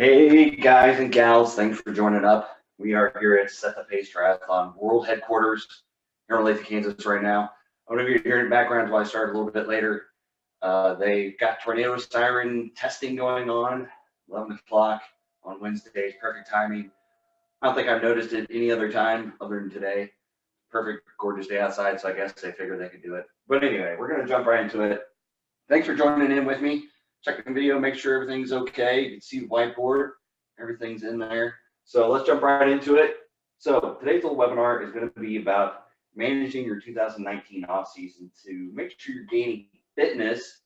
Hey guys and gals, thanks for joining up. We are here at Set the Pace Triathlon World Headquarters here in Olathe, Kansas right now. I'm going to be hearing backgrounds why I started a little bit later. They got tornado siren testing going on, 11 o'clock on Wednesday, perfect timing. I don't think I've noticed it any other time other than today. Perfect, gorgeous day outside, so I guess they figured they could do it. But anyway, we're going to jump right into it. Thanks for joining in with me. Check the video, make sure everything's okay. You can see the whiteboard, everything's in there. So let's jump right into it. So today's little webinar is going to be about managing your 2019 off season to make sure you're gaining fitness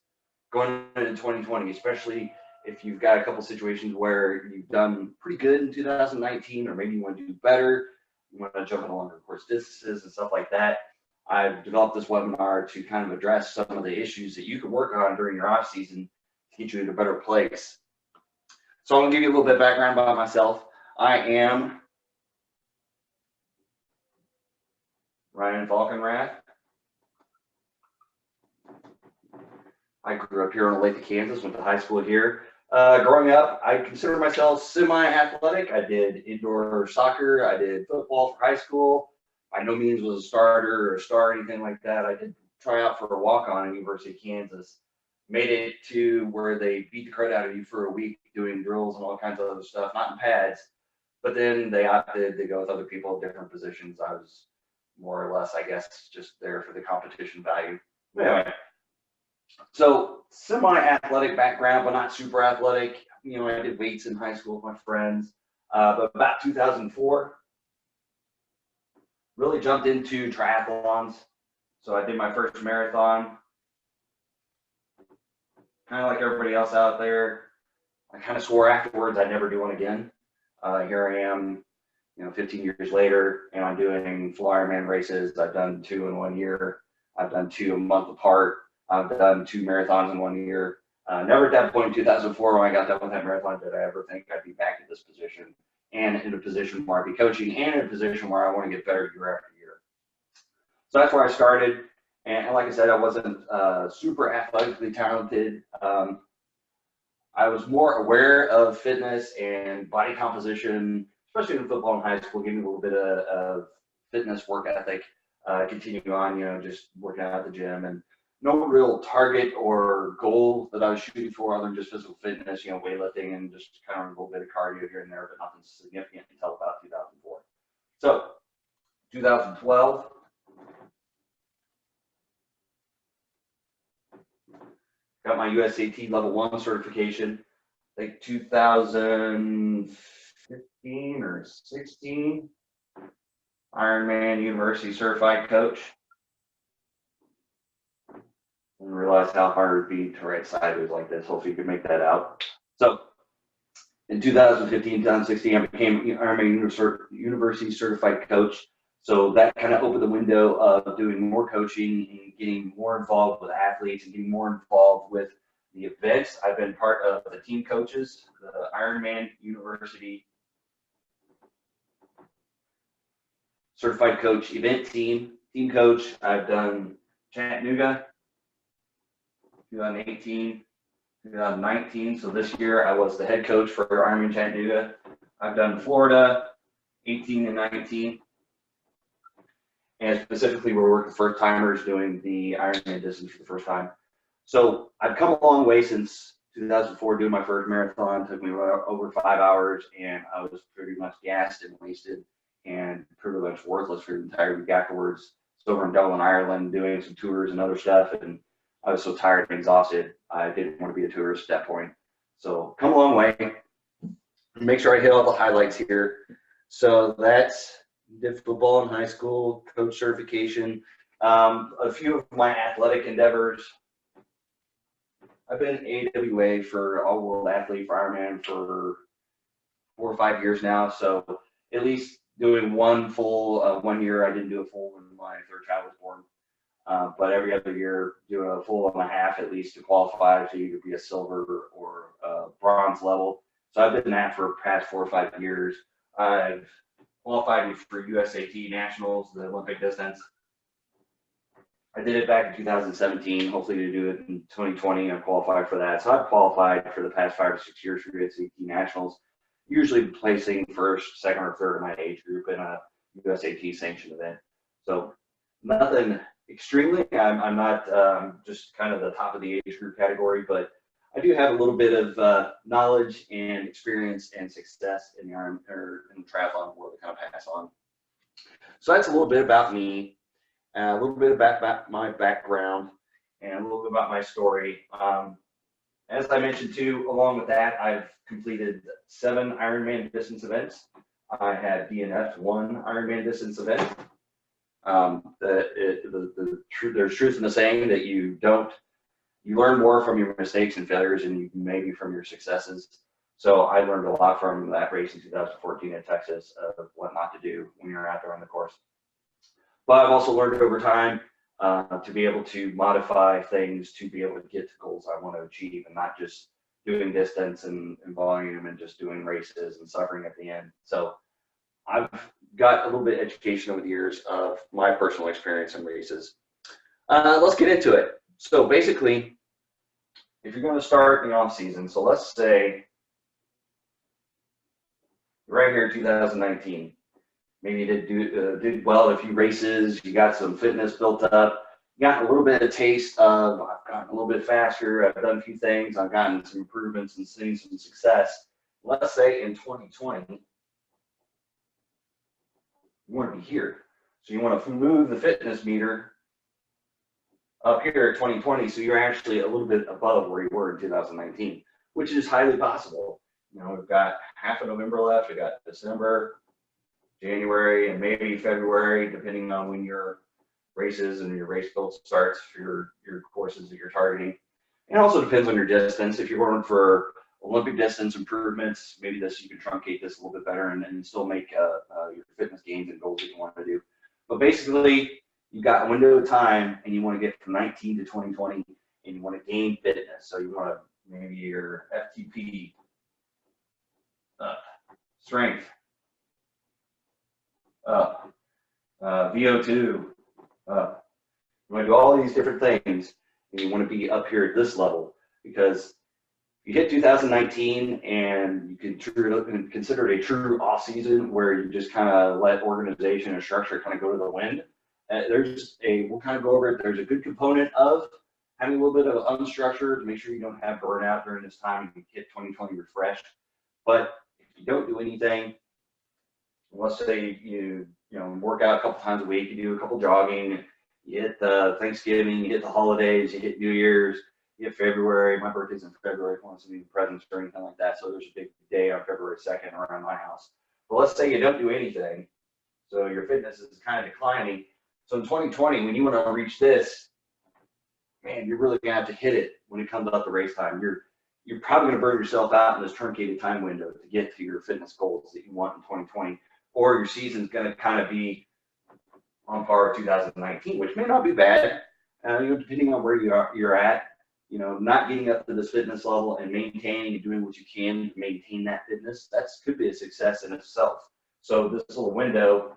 going into 2020, especially if you've got a couple situations where you've done pretty good in 2019, or maybe you want to do better, you want to jump in longer course distances and stuff like that. I've developed this webinar to kind of address some of the issues that you can work on during your off season to get you in a better place. So I'm gonna give you a little bit of background about myself. I am Ryan Falkenrath. I grew up here in Olathe, Kansas, went to high school here. Growing up, I consider myself semi-athletic. I did indoor soccer, I did football for high school. By no means was a starter or a star or anything like that. I did try out for a walk-on at University of Kansas. Made it to where they beat the crud out of you for a week doing drills and all kinds of other stuff, not in pads. But then they opted to go with other people in different positions. I was more or less, I guess, just there for the competition value. Anyway, so semi-athletic background, but not super athletic. You know, I did weights in high school with my friends. But about 2004, really jumped into triathlons. So I did my first marathon. Kind of like everybody else out there, I kind of swore afterwards I'd never do one again. Here I am, 15 years later, and I'm doing full Ironman races. I've done 2 in 1 year. I've done 2 a month apart. I've done 2 marathons in 1 year. Never at that point in 2004 when I got done with that marathon did I ever think I'd be back in this position and in a position where I'd be coaching and in a position where I want to get better year after year. So that's where I started. And like I said, I wasn't super athletically talented. I was more aware of fitness and body composition, especially in football in high school, gave me a little bit of fitness work ethic, continuing on, just working out at the gym, and no real target or goal that I was shooting for other than just physical fitness, weightlifting and just kind of a little bit of cardio here and there, but nothing significant until about 2004. So 2012, got my USAT level 1 certification, I think 2015 or 16, Ironman University certified coach. And realized how hard it would be to write sideways like this. Hopefully you can make that out. So in 2015, 2016, I became Ironman University certified coach. So that kind of opened the window of doing more coaching and getting more involved with athletes and getting more involved with the events. I've been part of the team coaches, the Ironman University certified coach event team coach. I've done Chattanooga, 2018, 2019. So this year I was the head coach for Ironman Chattanooga. I've done Florida, 18 and 19. And specifically, we're working first timers doing the Ironman distance for the first time. So I've come a long way since 2004 doing my first marathon. It took me over 5 hours, and I was pretty much gassed and wasted and pretty much worthless for the entire week afterwards. So over in Dublin, Ireland, doing some tours and other stuff, and I was so tired and exhausted, I didn't want to be a tourist at that point. So come a long way. Make sure I hit all the highlights here. So that's did football in high school, coach certification, a few of my athletic endeavors. I've been AWA for All World Athlete for Ironman for 4 or 5 years now. So at least doing one full 1 year. I didn't do a full when my 3rd child was born. But every other year, doing a full and a half at least to qualify to either be a silver or a bronze level. So I've been that for the past 4 or 5 years. I've qualified for USAT Nationals, the Olympic distance. I did it back in 2017, hopefully to do it in 2020. I qualified for that. So I've qualified for the past 5 or 6 years for USAT Nationals, usually placing first, second, or third in my age group in a USAT sanctioned event. So nothing extremely. I'm not just kind of the top of the age group category, but I do have a little bit of knowledge and experience and success in the triathlon world to kind of pass on. So that's a little bit about me, a little bit about my background, and a little bit about my story. As I mentioned too, along with that, I've completed 7 Ironman distance events. I had DNF'd 1 Ironman distance event. There's truth in the saying that you learn more from your mistakes and failures than maybe from your successes. So I learned a lot from that race in 2014 in Texas of what not to do when you're out there on the course. But I've also learned over time to be able to modify things to be able to get to goals I want to achieve, and not just doing distance and volume and just doing races and suffering at the end. So I've got a little bit of education over the years of my personal experience in races. Let's get into it. So basically, if you're going to start in the off season, so let's say right here, 2019, maybe you did well in a few races, you got some fitness built up, you got a little bit of taste of, I've gotten a little bit faster, I've done a few things, I've gotten some improvements and seen some success. Let's say in 2020, you want to be here. So you want to move the fitness meter up here at 2020, so you're actually a little bit above where you were in 2019, which is highly possible. You know, we've got half of November left, we've got December, January, and maybe February, depending on when your races and your race build starts for your courses that you're targeting. It also depends on your distance. If you're going for Olympic distance improvements, maybe you can truncate this a little bit better and still make your fitness gains and goals that you want to do. But basically, you've got a window of time, and you want to get from 19 to 2020, and you want to gain fitness. So you want to maybe your FTP up, strength up, VO2 up. You want to do all these different things, and you want to be up here at this level, because you hit 2019 and you can consider it a true off season where you just kind of let organization and structure kind of go to the wind. We'll kind of go over it. There's a good component of having a little bit of unstructured to make sure you don't have burnout during this time and you get 2020 refreshed. But if you don't do anything, let's say you work out a couple times a week, you do a couple jogging, you hit Thanksgiving, you hit the holidays, you hit New Year's, you hit February. My birthday's in February. If you want to see presents or anything like that, so there's a big day on February 2nd around my house. But let's say you don't do anything, so your fitness is kind of declining. So in 2020, when you want to reach this, man, you're really gonna have to hit it when it comes up to race time. You're probably gonna burn yourself out in this truncated time window to get to your fitness goals that you want in 2020, or your season's gonna kind of be on par with 2019, which may not be bad. Depending on where you're at, not getting up to this fitness level and maintaining and doing what you can to maintain that fitness, could be a success in itself. So this little window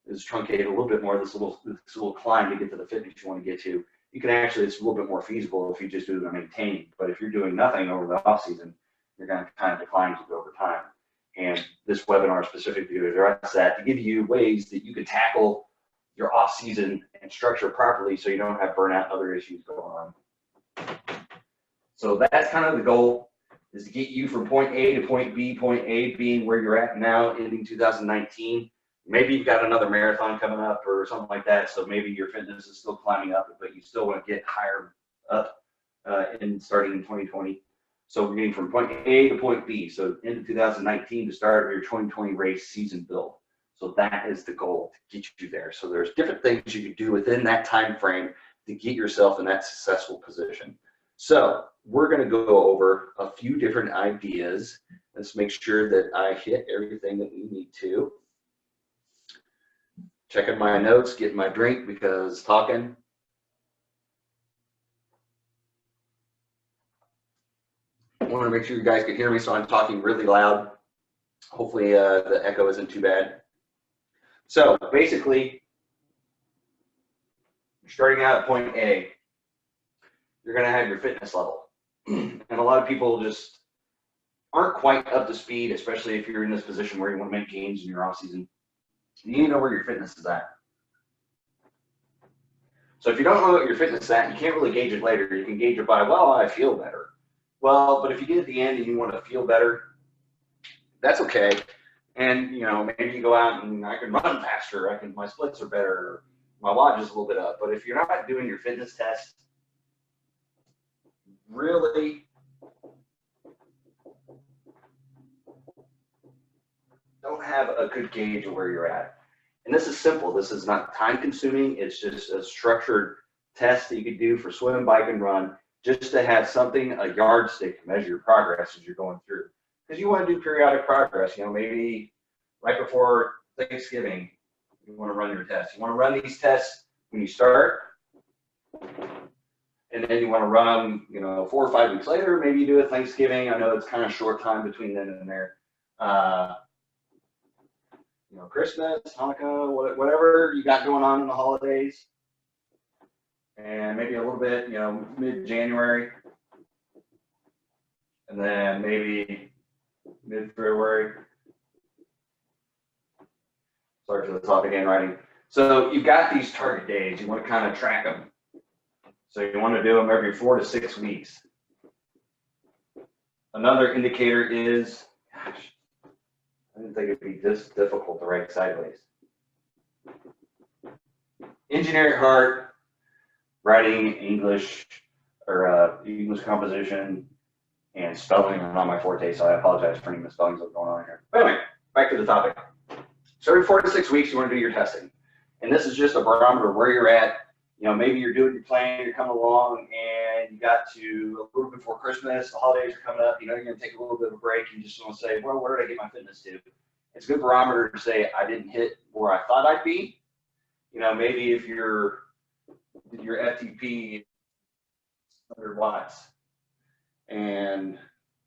is truncated a little bit more, this little climb to get to the fitness you want to get to. You can actually, it's a little bit more feasible if you just do the maintaining. But if you're doing nothing over the off season, you're going to kind of decline over time. And this webinar specifically to address that, to give you ways that you can tackle your off season and structure properly so you don't have burnout and other issues going on. So that's kind of the goal, is to get you from point A to point B, point A being where you're at now, ending 2019. Maybe you've got another marathon coming up or something like that, so maybe your fitness is still climbing up, but you still want to get higher up starting in 2020. So we're getting from point A to point B, so into 2019 to start your 2020 race season build. So that is the goal, to get you there. So there's different things you can do within that time frame to get yourself in that successful position. So we're going to go over a few different ideas. Let's make sure that I hit everything that we need to. Checking my notes, getting my drink because talking. I want to make sure you guys can hear me, so I'm talking really loud. Hopefully the echo isn't too bad. So basically, starting out at point A, you're going to have your fitness level. And a lot of people just aren't quite up to speed, especially if you're in this position where you want to make gains in your off season. You need to know where your fitness is at. So if you don't know what your fitness is at, you can't really gauge it later. You can gauge it by, well, I feel better. Well, but if you get at the end and you want to feel better, that's okay. And, you know, maybe you go out and I can run faster. My splits are better. My watch is a little bit up. But if you're not doing your fitness test, really don't have a good gauge of where you're at. And this is simple. This is not time consuming. It's just a structured test that you could do for swim, bike, and run, just to have something, a yardstick to measure your progress as you're going through. Because you want to do periodic progress. You know, maybe right before Thanksgiving, you want to run your test. You want to run these tests when you start, and then you want to run them, you know, 4 or 5 weeks later. Maybe you do it Thanksgiving. I know it's kind of short time between then and there. You know, Christmas, Hanukkah, whatever you got going on in the holidays, and maybe a little bit, you know, mid-January, and then maybe mid-February. Sorry for the topic handwriting. So you've got these target days. You want to kind of track them. So you want to do them every 4 to 6 weeks. Another indicator is, gosh, I didn't think it'd be this difficult to write sideways. Engineering heart, writing English, or English composition, and spelling are not my forte, so I apologize for any misspellings that are going on here. But anyway, back to the topic. So every 4 to 6 weeks, you want to do your testing. And this is just a barometer of where you're at. You know, maybe you're doing your plan, you're coming along, and you got to a little before Christmas, the holidays are coming up, you know, you're going to take a little bit of a break, and you just want to say, well, where did I get my fitness to? It's a good barometer to say, I didn't hit where I thought I'd be. You know, maybe if your FTP 100 watts, and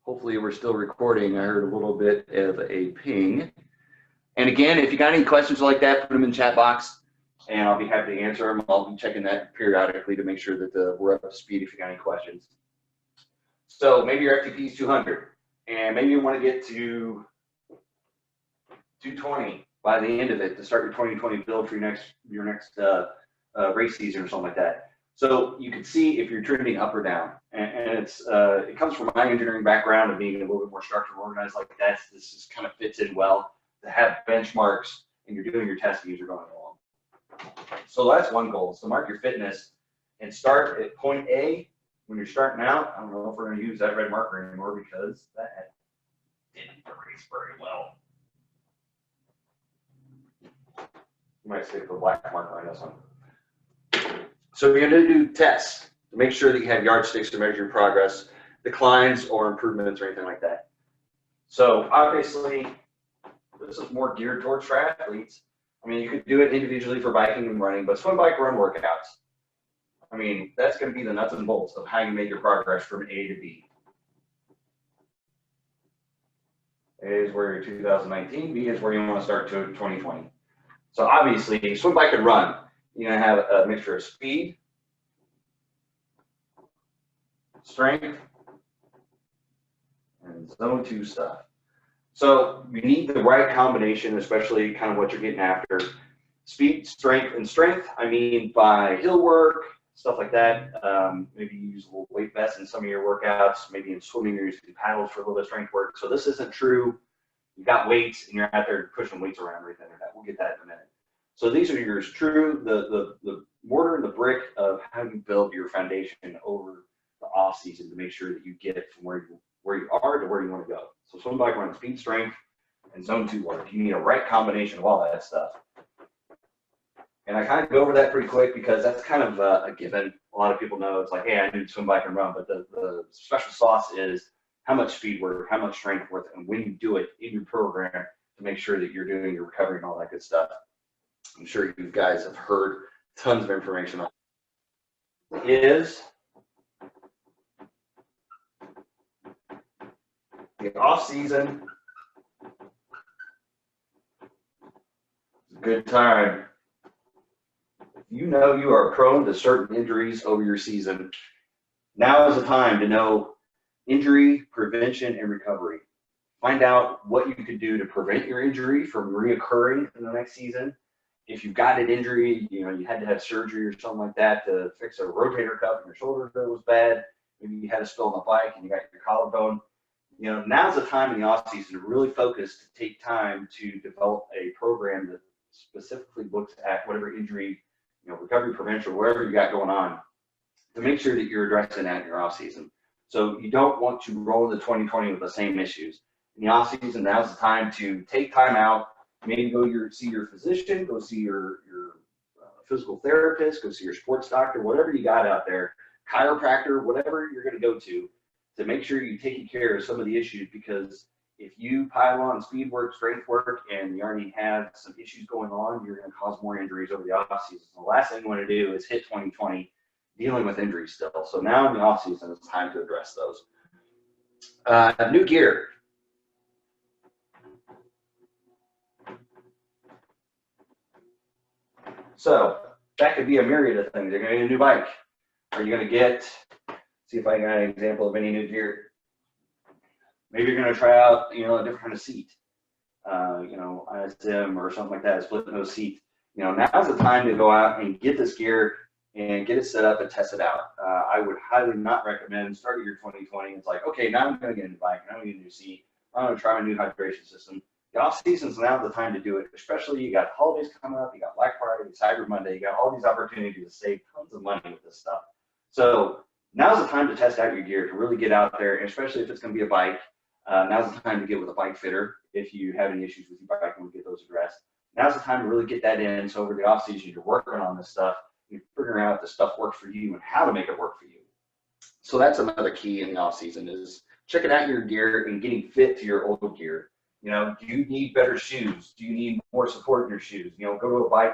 hopefully we're still recording. I heard a little bit of a ping. And again, if you got any questions like that, put them in the chat box, and I'll be happy to answer them. I'll be checking that periodically to make sure that we're up to speed if you got any questions. So maybe your FTP is 200, and maybe you want to get to 220 by the end of it to start your 2020 build for your next race season or something like that. So you can see if you're trending up or down, and it comes from my engineering background of being a little bit more structured, organized like that. This just kind of fits in well to have benchmarks, and you're doing your testing as you're going along. So that's one goal, is to mark your fitness and start at point A when you're starting out. I don't know if we're going to use that red marker anymore because that didn't erase very well. You might stick the black marker on this one. So you're going to do tests to make sure that you have yardsticks to measure your progress, declines or improvements or anything like that. So obviously, this is more geared towards triathletes. I mean, you could do it individually for biking and running, but swim, bike, run workouts. I mean, that's going to be the nuts and bolts of how you make your progress from A to B. A is where you're 2019, B is where you want to start to 2020. So obviously, swim, bike, and run, you're going to have a mixture of speed, strength, and zone 2 stuff. So you need the right combination, especially kind of what you're getting after. Speed, strength, and strength, I mean by hill work, stuff like that. Maybe you use a little weight vest in some of your workouts. Maybe in swimming, you're using paddles for a little bit of strength work. So this isn't true. You got weights, and you're out there pushing weights around or anything like that. We'll get that in a minute. So these are yours true, the mortar and the brick of how you build your foundation over the off season to make sure that you get it from where you are to where you want to go. So swim, bike, run, speed, strength, and zone 2 work. You need a right combination of all that stuff. And I kind of go over that pretty quick because that's kind of a given. A lot of people know it's like, hey, I need to swim, bike, and run, but the special sauce is how much speed work, how much strength work, and when you do it in your program to make sure that you're doing your recovery and all that good stuff. I'm sure you guys have heard tons of information on it. Is the off season is a good time. If you know you are prone to certain injuries over your season, now is the time to know injury prevention and recovery. Find out what you could do to prevent your injury from reoccurring in the next season. If you've got an injury, you know, you had to have surgery or something like that to fix a rotator cuff in your shoulder that was bad. Maybe you had a spill on the bike and you got your collarbone. You know, now's the time in the off season to really focus, to take time to develop a program that specifically looks at whatever injury, you know, recovery prevention, whatever you got going on, to make sure that you're addressing that in your off season. So you don't want to roll into 2020 with the same issues. In the off season, now's the time to take time out, maybe go see your physician, go see your physical therapist, go see your sports doctor, whatever you got out there, chiropractor, whatever you're going to go to make sure you're taking care of some of the issues. Because if you pile on speed work, strength work, and you already have some issues going on, you're going to cause more injuries over the off season. So the last thing you want to do is hit 2020 dealing with injuries still. So now in the off season, it's time to address those. New gear. So that could be a myriad of things. You're going to get a new bike. Are you going to get, see if I got an example of any new gear. Maybe you're going to try out, you know, a different kind of seat. You know, ISM or something like that, a split nose seat. You know, now's the time to go out and get this gear and get it set up and test it out. I would highly not recommend starting your 2020. It's like, okay, now I'm going to get a new bike, now I'm going to get a new seat. I'm going to try my new hydration system. The off season's now the time to do it, especially you got holidays coming up, you got Black Friday, Cyber Monday, you got all these opportunities to save tons of money with this stuff. So now's the time to test out your gear, to really get out there, and especially if it's going to be a bike. Now's the time to get with a bike fitter if you have any issues with your bike and we'll get those addressed. Now's the time to really get that in. So over the off season, you're working on this stuff, you're figuring out if the stuff works for you and how to make it work for you. So that's another key in the off season, is checking out your gear and getting fit to your old gear. You know, do you need better shoes? Do you need more support in your shoes? You know, go to a bike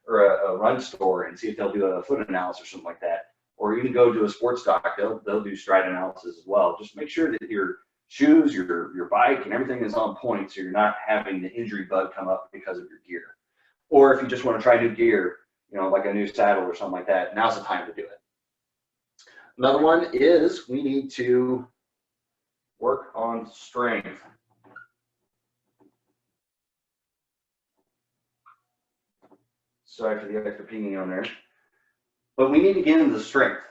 or a run store and see if they'll do a foot analysis or something like that. Or even go to a sports doc, they'll do stride analysis as well. Just make sure that your shoes, your bike, and everything is on point, so you're not having the injury bug come up because of your gear. Or if you just want to try new gear, you know, like a new saddle or something like that, now's the time to do it. Another one is we need to work on strength. Sorry for the extra pinging on there. But we need to get into the strength.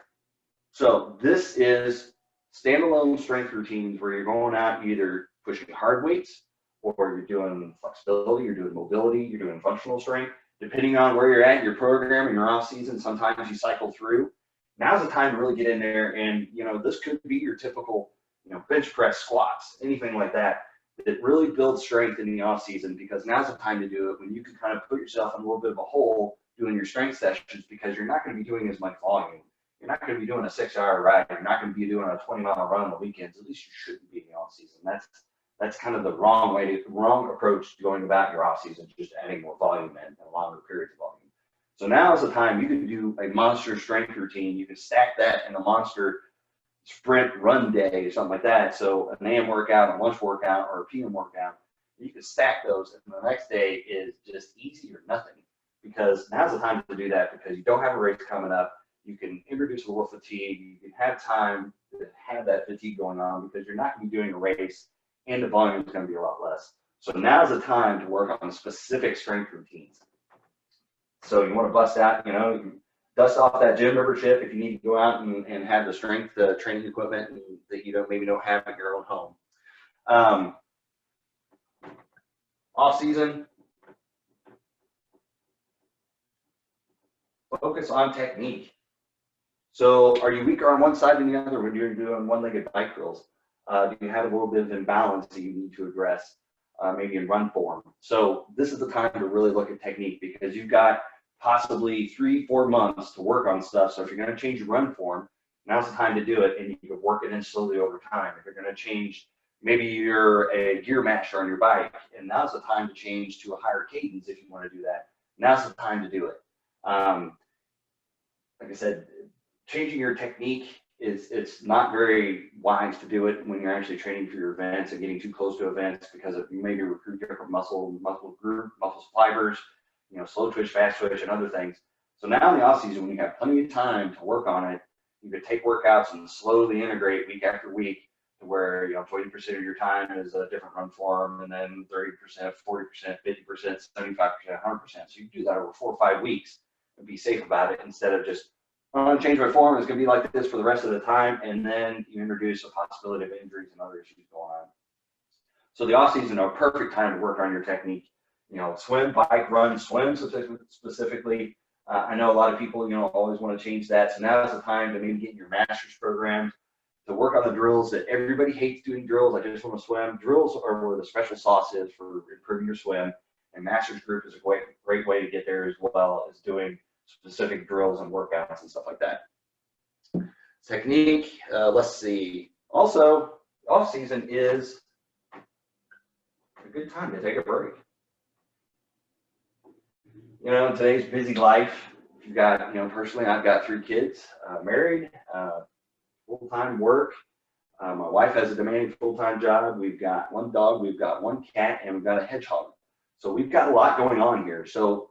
So this is standalone strength routines where you're going out either pushing hard weights, or you're doing flexibility, you're doing mobility, you're doing functional strength. Depending on where you're at in your program and your off season, sometimes you cycle through. Now's the time to really get in there, and you know, this could be your typical, you know, bench press, squats, anything like that, that really builds strength in the off season, because now's the time to do it when you can kind of put yourself in a little bit of a hole doing your strength sessions, because you're not going to be doing as much volume. You're not going to be doing a 6-hour ride. You're not going to be doing a 20-mile run on the weekends. At least you shouldn't be in the off season. That's kind of the wrong approach to going about your off season, just adding more volume and longer periods of volume. So now is the time you can do a monster strength routine. You can stack that in a monster sprint run day or something like that. So an AM workout, a lunch workout, or a PM workout, you can stack those, and the next day is just easy or nothing. Because now's the time to do that, because you don't have a race coming up. You can introduce a little fatigue. You can have time to have that fatigue going on, because you're not going to be doing a race and the volume is going to be a lot less. So now's the time to work on specific strength routines. So you want to bust out, you know, you dust off that gym membership if you need to go out and have the strength training equipment that you maybe don't have at your own home. Off season, focus on technique. So are you weaker on one side than the other when you're doing one-legged bike drills? Do you have a little bit of imbalance that you need to address, maybe in run form? So this is the time to really look at technique, because you've got possibly 3-4 months to work on stuff. So if you're going to change your run form, now's the time to do it, and you can work it in slowly over time. If you're going to change, maybe you're a gear masher on your bike, and now's the time to change to a higher cadence if you want to do that. Now's the time to do it. Like I said, changing your technique it's not very wise to do it when you're actually training for your events and getting too close to events, because of you maybe recruit different muscle group, muscle fibers, you know, slow twitch, fast twitch, and other things. So now in the off season, when you have plenty of time to work on it, you could take workouts and slowly integrate week after week to where, 20% of your time is a different run form, and then 30%, 40%, 50%, 75%, 100%. So you do that over 4 or 5 weeks and be safe about it instead of just, I'm going to change my form. It's going to be like this for the rest of the time. And then you introduce a possibility of injuries and other issues going on. So the off season, a perfect time to work on your technique. Swim, bike, run, swim specifically. I know a lot of people, always want to change that. So now is the time to maybe get in your master's programs to work on the drills that everybody hates doing drills. I just want to swim. Drills are where the special sauce is for improving your swim. And master's group is a great way to get there as well as doing specific drills and workouts and stuff like that. Technique, let's see. Also, off season is a good time to take a break. In today's busy life, you've got, personally, I've got 3 kids, married, full-time work. My wife has a demanding full-time job. We've got 1 dog, we've got 1 cat, and we've got a hedgehog. So we've got a lot going on here. So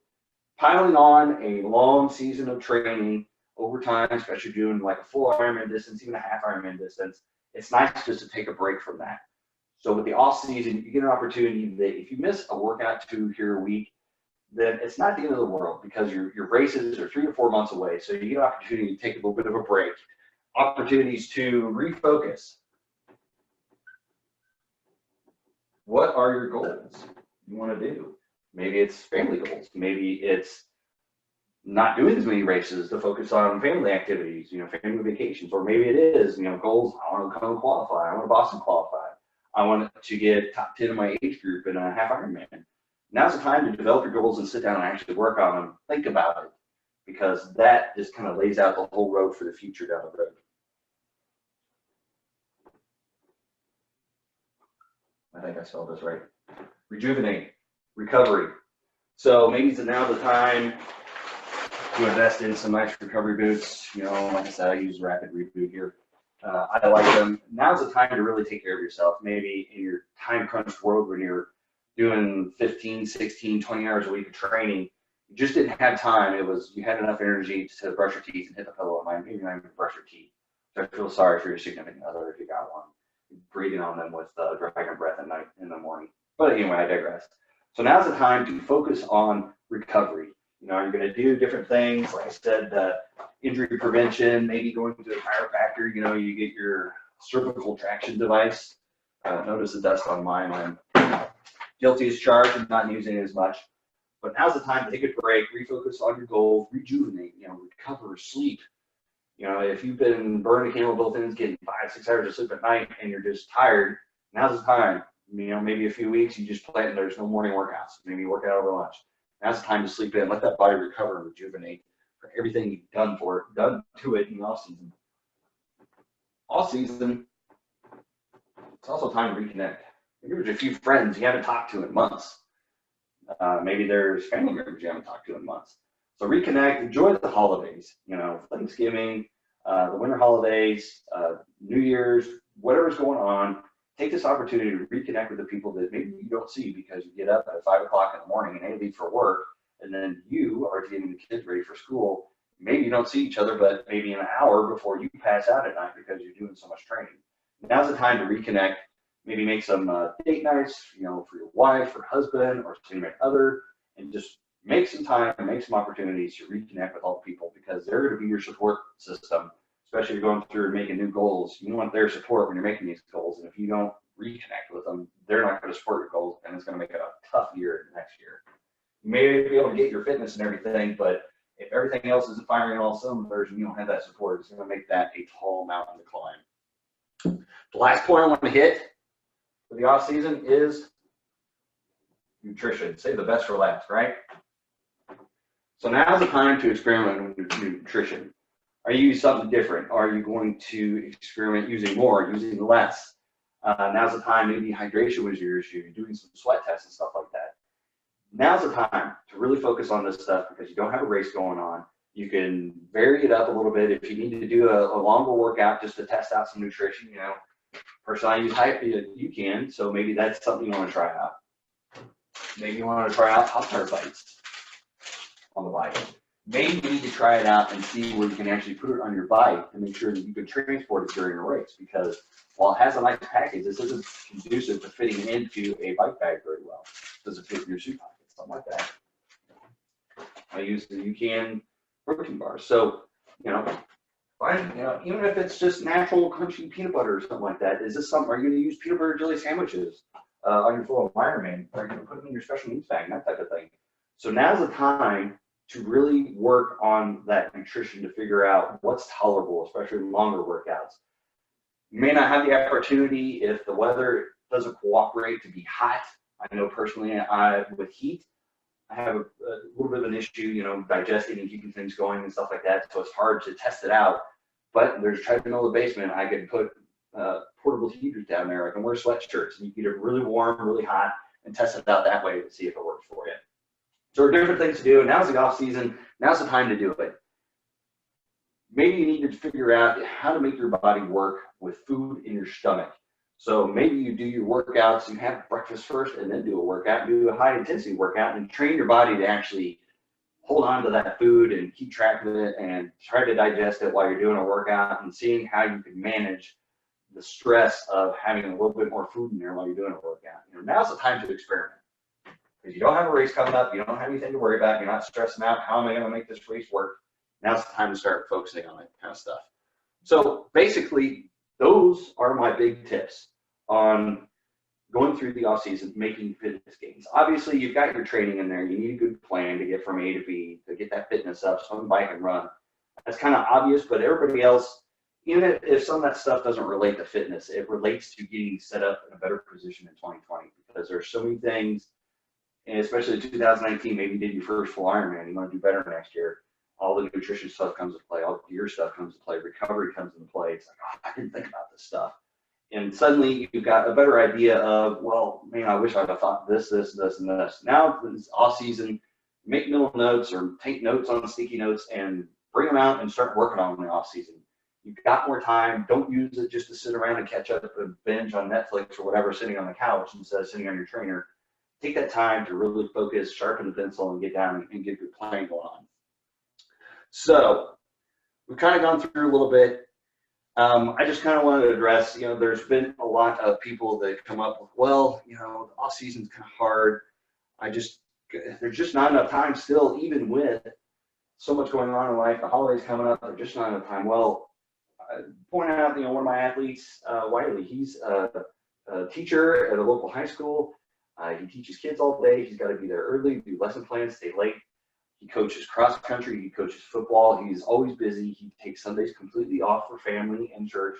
piling on a long season of training over time, especially doing like a full Ironman distance, even a half Ironman distance, it's nice just to take a break from that. So with the off season, you get an opportunity that if you miss a workout 2 here a week, then it's not the end of the world because your races are 3 to 4 months away. So you get an opportunity to take a little bit of a break, opportunities to refocus. What are your goals you want to do? Maybe it's family goals. Maybe it's not doing as many races to focus on family activities, family vacations. Or maybe it is, goals, I want to come qualify. I want to Boston qualify. I want to get top 10 in my age group in a half Ironman. Now's the time to develop your goals and sit down and actually work on them. Think about it, because that just kind of lays out the whole road for the future down the road. I think I spelled this right. Rejuvenate, recovery. So maybe now the time to invest in some nice recovery boots. Like I said, I use Rapid Reboot here. I like them. Now's the time to really take care of yourself. Maybe in your time crunched world when you're doing 15, 16, 20 hours a week of training, you just didn't have time. You had enough energy to brush your teeth and hit the pillow at night. Maybe not even brush your teeth. So I feel sorry for your significant other if you got one. Breathing on them with dragon breath at night in the morning. But anyway, I digress. So now's the time to focus on recovery. You're going to do different things. Like I said, injury prevention, maybe going to a chiropractor. You get your cervical traction device. Notice the dust on mine. I'm guilty as charged and not using it as much. But now's the time to take a break, refocus on your goals, rejuvenate, recover, sleep. If you've been burning the candle both ends, getting 5-6 hours of sleep at night, and you're just tired, now's the time. Maybe a few weeks you just plan and there's no morning workouts. Maybe you work out over lunch. Now's the time to sleep in. Let that body recover and rejuvenate for everything you've done to it in the off season. Off season, it's also time to reconnect. Maybe there's a few friends you haven't talked to in months. Maybe there's family members you haven't talked to in months. So reconnect, enjoy the holidays, Thanksgiving, the winter holidays, New Year's, whatever's going on. Take this opportunity to reconnect with the people that maybe you don't see because you get up at 5 o'clock in the morning and they leave for work, and then you are getting the kids ready for school. Maybe you don't see each other, but maybe an hour before you pass out at night because you're doing so much training. Now's the time to reconnect. Maybe make some date nights, for your wife or husband or significant other, and just make some time and make some opportunities to reconnect with all the people because they're going to be your support system. Especially if you're going through and making new goals, you want their support when you're making these goals. And if you don't reconnect with them, they're not going to support your goals, and it's going to make it a tough year next year. You may be able to get your fitness and everything, but if everything else isn't firing on all cylinders and you don't have that support, it's going to make that a tall mountain to climb. The last point I want to hit for the off season is nutrition. Save the best for last, right? So now's the time to experiment with nutrition. Are you using something different? Are you going to experiment using more, using less? Now's the time. Maybe hydration was your issue. You're doing some sweat tests and stuff like that. Now's the time to really focus on this stuff because you don't have a race going on. You can vary it up a little bit. If you need to do a longer workout just to test out some nutrition, personally I use hype, you can. So maybe that's something you want to try out. Maybe you want to try out Pop-Tart bites on the bike. maybe you need to try it out and see where you can actually put it on your bike and make sure that you can transport it during a race. Because while it has a nice package, this isn't conducive to fitting into a bike bag very well. Does it fit in your suit pocket? Something like that. I use the UCAN protein bars. So, fine, even if it's just natural crunchy peanut butter or something like that, is this something, are you going to use peanut butter jelly sandwiches on your full Ironman? Are you going to put them in your special needs bag, that type of thing? So now's the time to really work on that nutrition to figure out what's tolerable, especially longer workouts. You may not have the opportunity if the weather doesn't cooperate to be hot. I know personally, with heat, I have a little bit of an issue, digesting and keeping things going and stuff like that. So it's hard to test it out. But there's a treadmill in the basement. I can put portable heaters down there. I can wear sweatshirts, and you can get it really warm, really hot, and test it out that way to see if it works for you. So there are different things to do. And now's the off season. Now's the time to do it. Maybe you need to figure out how to make your body work with food in your stomach. So maybe you do your workouts, you have breakfast first and then do a workout, do a high intensity workout and train your body to actually hold on to that food and keep track of it and try to digest it while you're doing a workout and seeing how you can manage the stress of having a little bit more food in there while you're doing a workout. Now's the time to experiment. Because you don't have a race coming up, you don't have anything to worry about, you're not stressing out, how am I going to make this race work? Now's the time to start focusing on that kind of stuff. So basically, those are my big tips on going through the off season, making fitness gains. Obviously, you've got your training in there. You need a good plan to get from A to B, to get that fitness up, so bike and run. That's kind of obvious, but everybody else, even if some of that stuff doesn't relate to fitness, it relates to getting set up in a better position in 2020 because there's so many things, and especially in 2019, maybe you did your first full Ironman, you want to do better next year. All the nutrition stuff comes into play, all the gear stuff comes into play, recovery comes into play. It's like, oh, I didn't think about this stuff. And suddenly you've got a better idea of, well, man, I wish I'd have thought this, and this. Now it's off season, make mental notes or take notes on sticky notes and bring them out and start working on them in the off season. You've got more time. Don't use it just to sit around and catch up and binge on Netflix or whatever, sitting on the couch instead of sitting on your trainer. Take that time to really focus, sharpen the pencil, and get down and get your plan going on. So we've kind of gone through a little bit. I just kind of wanted to address, there's been a lot of people that come up with, well, the off season's kind of hard. There's just not enough time still, even with so much going on in life, the holidays coming up, there's just not enough time. Well, point out, one of my athletes, Wiley, he's a teacher at a local high school. He teaches kids all day. He's got to be there early, do lesson plans, stay late. He coaches cross country, he coaches football, he's always busy. He takes Sundays completely off for family and church.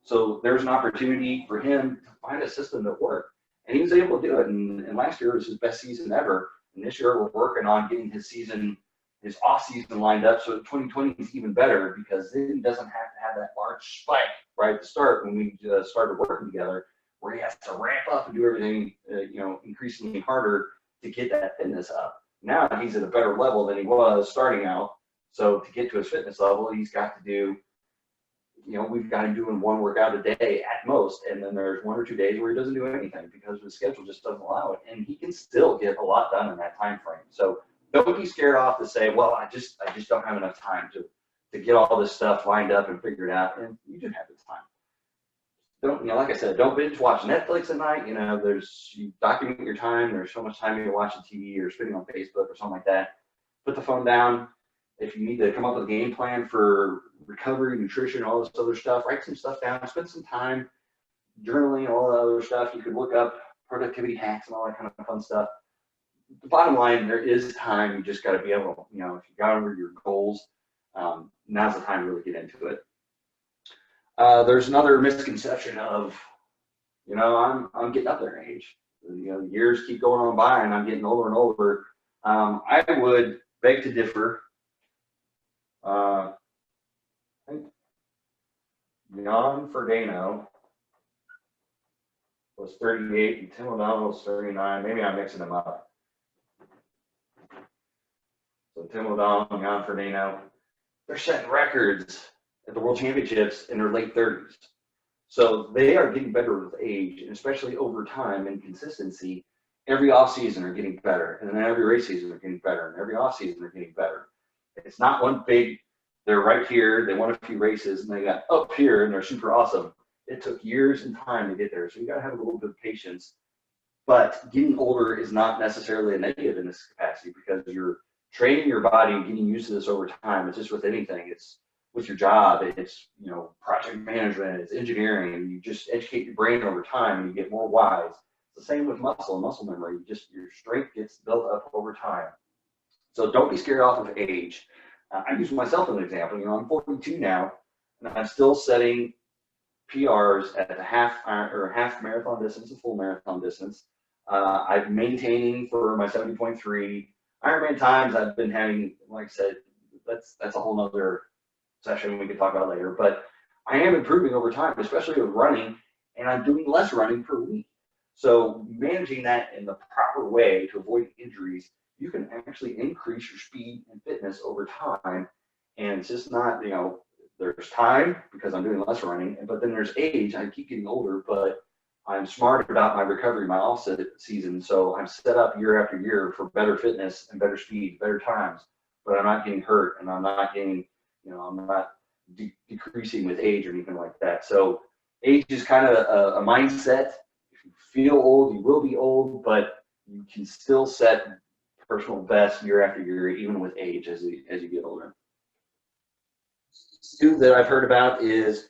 So there's an opportunity for him to find a system that worked. And he was able to do it. And last year was his best season ever. And this year we're working on getting his off season lined up. So 2020 is even better because then he doesn't have to have that large spike right at the start when we started working together, where he has to ramp up and do everything, increasingly harder to get that fitness up. Now he's at a better level than he was starting out. So to get to his fitness level, he's got to do, we've got him doing one workout a day at most. And then there's 1 or 2 days where he doesn't do anything because his schedule just doesn't allow it. And he can still get a lot done in that time frame. So don't be scared off to say, well, I just don't have enough time to get all this stuff lined up and figured out. And you do have the time. Don't, like I said, don't binge watch Netflix at night. You document your time. There's so much time you're watching TV or spending on Facebook or something like that. Put the phone down. If you need to come up with a game plan for recovery, nutrition, all this other stuff, write some stuff down. Spend some time journaling, all that other stuff. You could look up productivity hacks and all that kind of fun stuff. The bottom line, there is time. You just got to be able to, if you got over your goals, now's the time to really get into it. There's another misconception of, I'm getting up there in age. The years keep going on by and I'm getting older and older. I would beg to differ. I think Jan Frodeno was 38 and Tim O'Donnell was 39. Maybe I'm mixing them up. So Tim O'Donnell and Jan Frodeno, they're setting records at the World Championships in their late 30s. So they are getting better with age, and especially over time and consistency. Every off season are getting better, and then every race season are getting better, and every off season are getting better. It's not one big, they're right here, they won a few races, and they got up here, and they're super awesome. It took years and time to get there, so you got to have a little bit of patience. But getting older is not necessarily a negative in this capacity, because you're training your body and getting used to this over time. It's just with anything. It's with your job. It's, you know, project management. It's engineering. You just educate your brain over time, and you get more wise. It's the same with muscle and muscle memory. Your strength gets built up over time. So don't be scared off of age. I use myself as an example. You know, I'm 42 now, and I'm still setting PRs at the half marathon distance and full marathon distance. I'm maintaining for my 70.3 Ironman times. I've been having, like I said, that's a whole nother session we could talk about later. But I am improving over time, especially with running, and I'm doing less running per week. So managing that in the proper way to avoid injuries, you can actually increase your speed and fitness over time. And it's just not, you know, there's time because I'm doing less running, but then there's age. I keep getting older, but I'm smart about my recovery, my offset season. So I'm set up year after year for better fitness and better speed, better times, but I'm not getting hurt, and I'm not getting, you know, I'm not decreasing with age or anything like that. So age is kind of a mindset. If you feel old, you will be old, but you can still set personal best year after year, even with age as you get older. Two that I've heard about is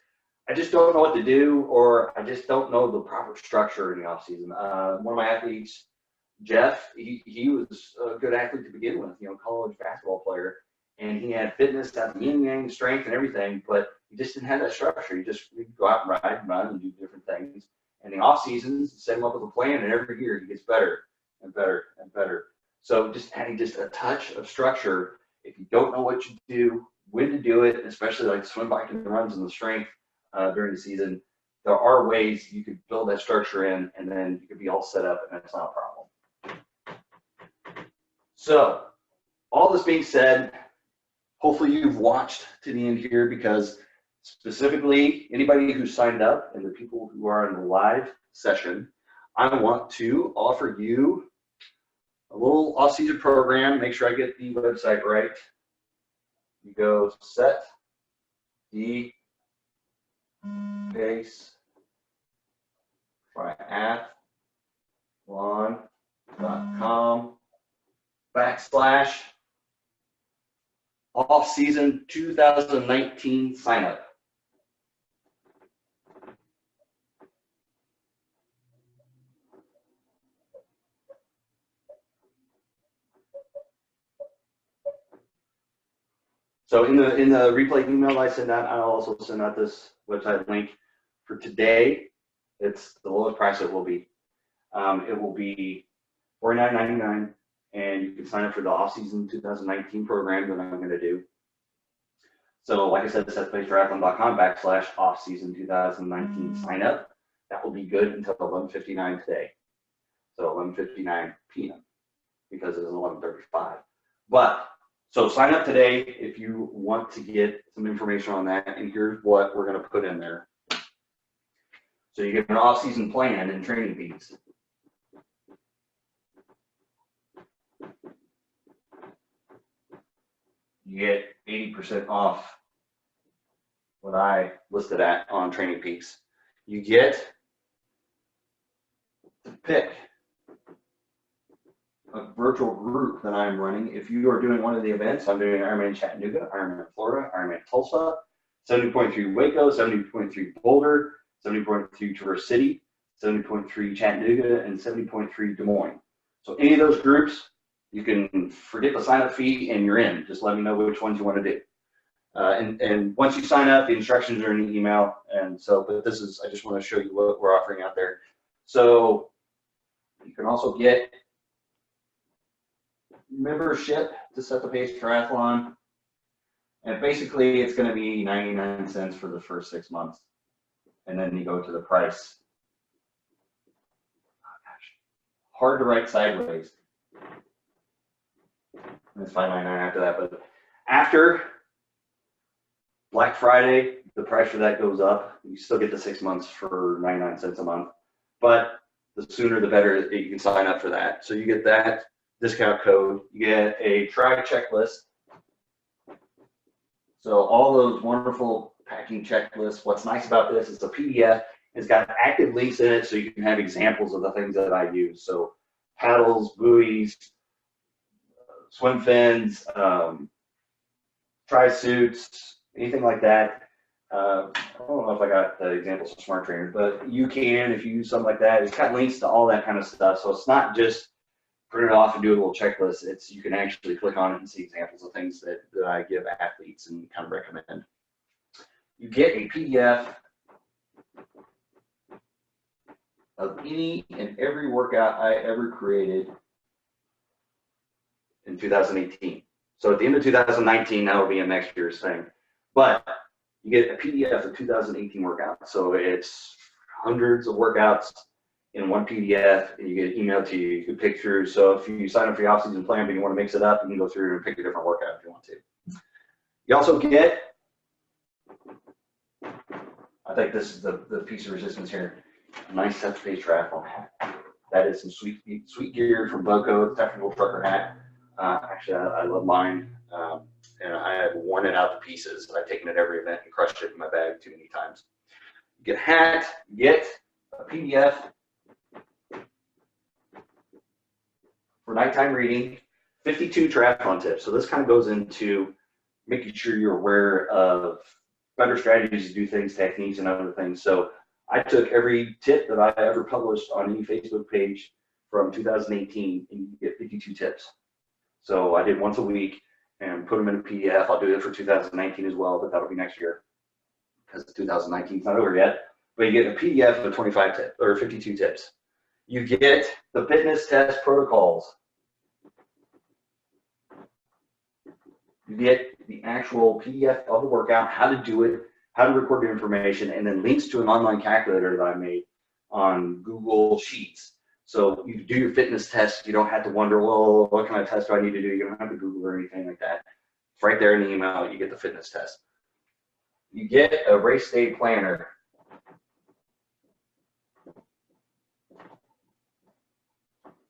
I just don't know what to do, or I just don't know the proper structure in the off season. One of my athletes, Jeff, he was a good athlete to begin with, you know, college basketball player, and he had fitness at the yin yang, strength and everything, but he just didn't have that structure. He'd go out and ride and run and do different things. And the off seasons, set him up with a plan, and every year he gets better and better and better. So just adding just a touch of structure. If you don't know what you do, when to do it, especially like swim, bike, and runs and the strength during the season, there are ways you could build that structure in, and then you could be all set up, and that's not a problem. So all this being said, hopefully you've watched to the end here, because specifically anybody who signed up and the people who are in the live session, I want to offer you a little off-season program. Make sure I get the website right. You go set the pace triathlon.com/off-season 2019 sign up. So in the replay email I send out, I'll also send out this website link for today. It's the lowest price it will be. It will be $49.99, and you can sign up for the off-season 2019 program that I'm going to do. So like I said, it's at triathlon.com/off-season 2019 sign up. That will be good until 11:59 today. So 11:59 p.m. because it is 11:35. But so sign up today if you want to get some information on that, and here's what we're going to put in there. So you get an off-season plan and training peaks. You get 80% off what I listed at on Training Peaks. You get to pick a virtual group that I'm running. If you are doing one of the events, I'm doing Ironman Chattanooga, Ironman Florida, Ironman Tulsa, 70.3 Waco, 70.3 Boulder, 70.3 Traverse City, 70.3 Chattanooga, and 70.3 Des Moines. So any of those groups, you can forget the sign-up fee and you're in. Just let me know which ones you want to do. And once you sign up, the instructions are in the email. And so, but this is, I just want to show you what we're offering out there. So you can also get membership to Set the Pace Triathlon. And basically it's going to be 99 cents for the first 6 months. And then you go to the price. Oh, gosh. Hard to write sideways. And it's $5.99 after that. But after Black Friday, the price for that goes up. You still get the 6 months for 99 cents a month. But the sooner the better that you can sign up for that. So you get that discount code. You get a try checklist. So all those wonderful packing checklists. What's nice about this is the PDF has got active links in it, so you can have examples of the things that I use. So paddles, buoys, swim fins, tri-suits, anything like that. I don't know if I got the examples of smart trainers, but you can, if you use something like that, it's got links to all that kind of stuff. So it's not just print it off and do a little checklist. It's, you can actually click on it and see examples of things that I give athletes and kind of recommend. You get a PDF of any and every workout I ever created in 2018. So at the end of 2019, that will be a next year's thing. But you get a PDF of 2018 workouts. So it's hundreds of workouts in one PDF, and you get emailed to you. You can pick through. So if you sign up for your off-season plan, but you want to mix it up, you can go through and pick a different workout if you want to. You also get, I think this is the piece of resistance here, a nice touch-based triathlon hat. That is some sweet gear from Boco, the technical trucker hat. Actually, I love mine, and I have worn it out to pieces. I've taken it every event and crushed it in my bag too many times. You get a hat, you get a PDF for nighttime reading, 52 triathlon tips. So this kind of goes into making sure you're aware of better strategies to do things, techniques, and other things. So I took every tip that I ever published on any Facebook page from 2018, and you get 52 tips. So I did once a week and put them in a PDF. I'll do it for 2019 as well, but that'll be next year because 2019 is not over yet. But you get a PDF of 25 tips or 52 tips. You get the fitness test protocols. You get the actual PDF of the workout, how to do it, how to record the information, and then links to an online calculator that I made on Google Sheets. So you do your fitness test. You don't have to wonder, well, what kind of test do I need to do? You don't have to Google or anything like that. It's right there in the email. You get the fitness test. You get a race day planner.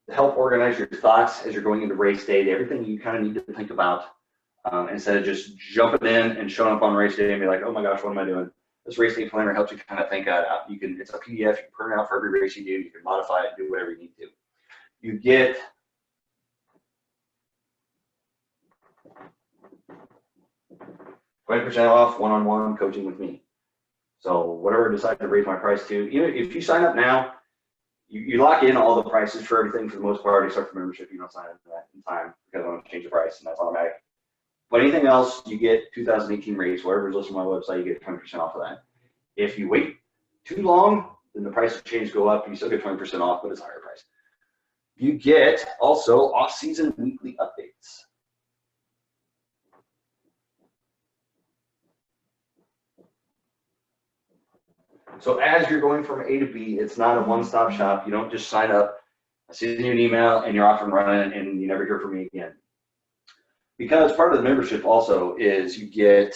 To help organize your thoughts as you're going into race day, everything you kind of need to think about instead of just jumping in and showing up on race day and be like, oh my gosh, what am I doing? This race day planner helps you kind of think that out. You can, it's a PDF, you can print it out for every race you do, you can modify it, do whatever you need to. You get $20% off one-on-one coaching with me. So whatever I decide to raise my price to, even if you sign up now, you lock in all the prices for everything for the most part, except for membership. You don't sign up for that in time because I want to change the price, and that's automatic. But anything else, you get 2018 rates. Whatever's listed on my website, you get 20% off of that. If you wait too long, then the price of change go up. You still get 20% off, but it's a higher price. You get also off-season weekly updates. So as you're going from A to B, it's not a one-stop shop. You don't just sign up, I send you an email, and you're off and running, and you never hear from me again. Because part of the membership also is you get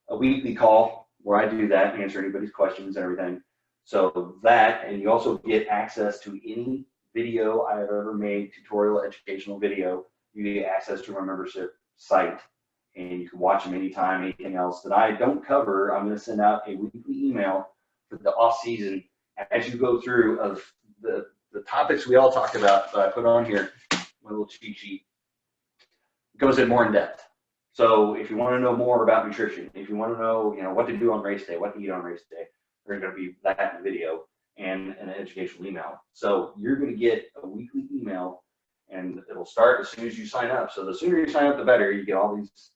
a weekly call where I do that, answer anybody's questions and everything. So that, and you also get access to any video I've ever made, tutorial, educational video. You get access to my membership site, and you can watch them anytime. Anything else that I don't cover, I'm going to send out a weekly email for the off season as you go through of the topics we all talked about that I put on here, my little cheat sheet. Goes in more in depth. So if you want to know more about nutrition, if you want to know, what to do on race day, what to eat on race day, there's going to be that video and an educational email. So you're going to get a weekly email, and it'll start as soon as you sign up. So the sooner you sign up, the better. You get all these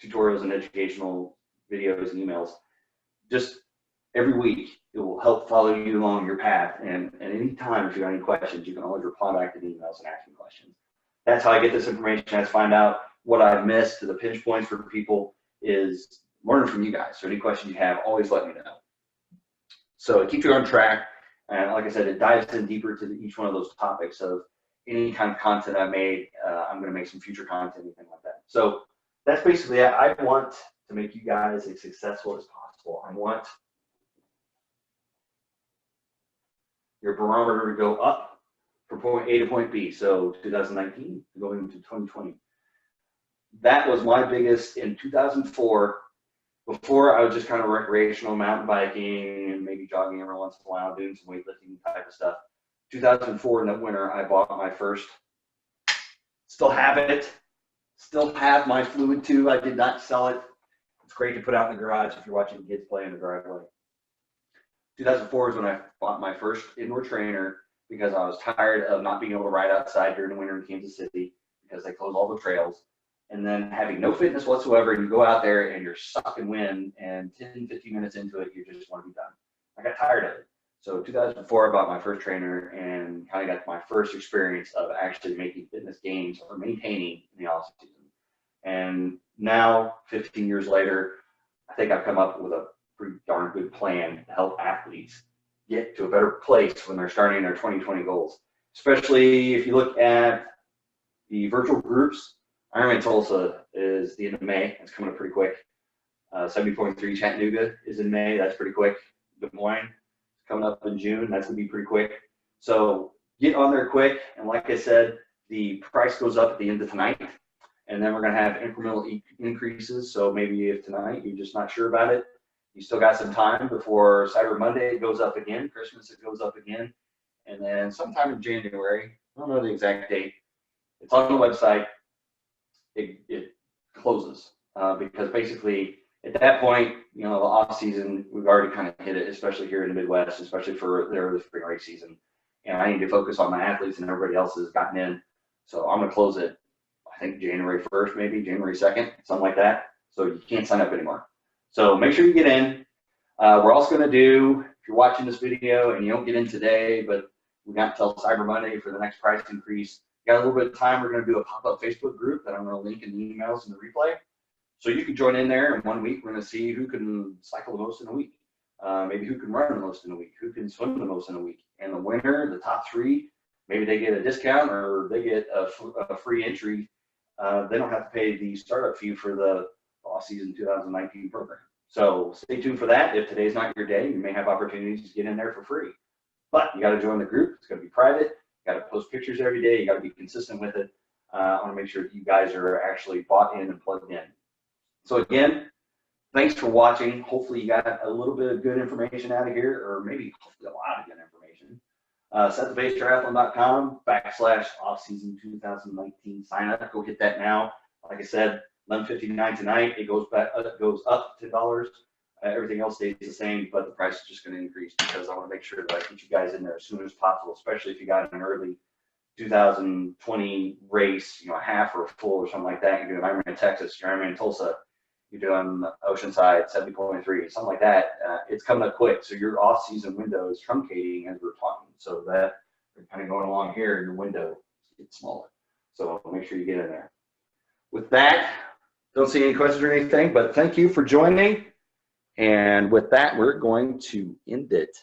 tutorials and educational videos and emails. Just every week, it will help follow you along your path. And anytime if you have any questions, you can always reply back to the emails and ask me questions. That's how I get this information. I just find out what I've missed. To the pinch points for people is learning from you guys. So any questions you have, always let me know. So it keeps you on track. And like I said, it dives in deeper to each one of those topics of any kind of content I made. I'm going to make some future content, anything like that. So that's basically it. I want to make you guys as successful as possible. I want your barometer to go up from point A to point B. So 2019 going into 2020. that was my biggest in 2004. Before, I was just kind of recreational mountain biking and maybe jogging every once in a while, doing some weightlifting type of stuff. 2004 in the winter, I bought my first, still have it, still have my fluid tube. I did not sell it. It's great to put out in the garage if you're watching kids play in the driveway. 2004 is when I bought my first indoor trainer because I was tired of not being able to ride outside during the winter in Kansas City because they close all the trails. And then having no fitness whatsoever, you go out there and you're sucking wind, and 10, 15 minutes into it, you just want to be done. I got tired of it. So 2004, I bought my first trainer and kind of got my first experience of actually making fitness gains or maintaining in the off season. And now, 15 years later, I think I've come up with a pretty darn good plan to help athletes get to a better place when they're starting their 2020 goals. Especially if you look at the virtual groups. Ironman Tulsa is the end of May. It's coming up pretty quick. 70.3 Chattanooga is in May. That's pretty quick. Des Moines is coming up in June. That's going to be pretty quick. So get on there quick. And like I said, the price goes up at the end of tonight. And then we're going to have incremental increases. So maybe if tonight you're just not sure about it, you still got some time before Cyber Monday it goes up again. Christmas it goes up again. And then sometime in January, I don't know the exact date. It's on the website. It closes because basically at that point, you know, the off season, we've already kind of hit it, especially here in the Midwest, especially for the spring race season. And I need to focus on my athletes, and everybody else has gotten in. So I'm going to close it, I think January 1st, maybe January 2nd, something like that. So you can't sign up anymore. So make sure you get in. We're also going to do, if you're watching this video and you don't get in today, but we got until Cyber Monday for the next price increase. Got a little bit of time, we're going to do a pop-up Facebook group that I'm going to link in the emails and the replay. So you can join in there in 1 week. We're going to see who can cycle the most in a week, maybe who can run the most in a week, who can swim the most in a week. And the winner, the top three, maybe they get a discount or they get a free entry. They don't have to pay the startup fee for the off-season 2019 program. So stay tuned for that. If today's not your day, you may have opportunities to get in there for free. But you got to join the group. It's going to be private. You got to post pictures every day. You got to be consistent with it. I want to make sure that you guys are actually bought in and plugged in. So again, thanks for watching. Hopefully you got a little bit of good information out of here, or maybe hopefully a lot of good information. setthepacetriathlon.com/offseason 2019 sign up. Go get that now. Like I said, $11.59 tonight. It goes back. It goes up $10. Everything else stays the same, but the price is just going to increase because I want to make sure that I get you guys in there as soon as possible, especially if you got an early 2020 race, you know, a half or a full or something like that. You're doing Ironman Texas, you're Ironman Tulsa, you're doing Oceanside 70.3, something like that. It's coming up quick, so your off-season window is truncating as we're talking. So that you're kind of going along here, your window gets smaller. So make sure you get in there. With that, don't see any questions or anything, but thank you for joining. And with that, we're going to end it.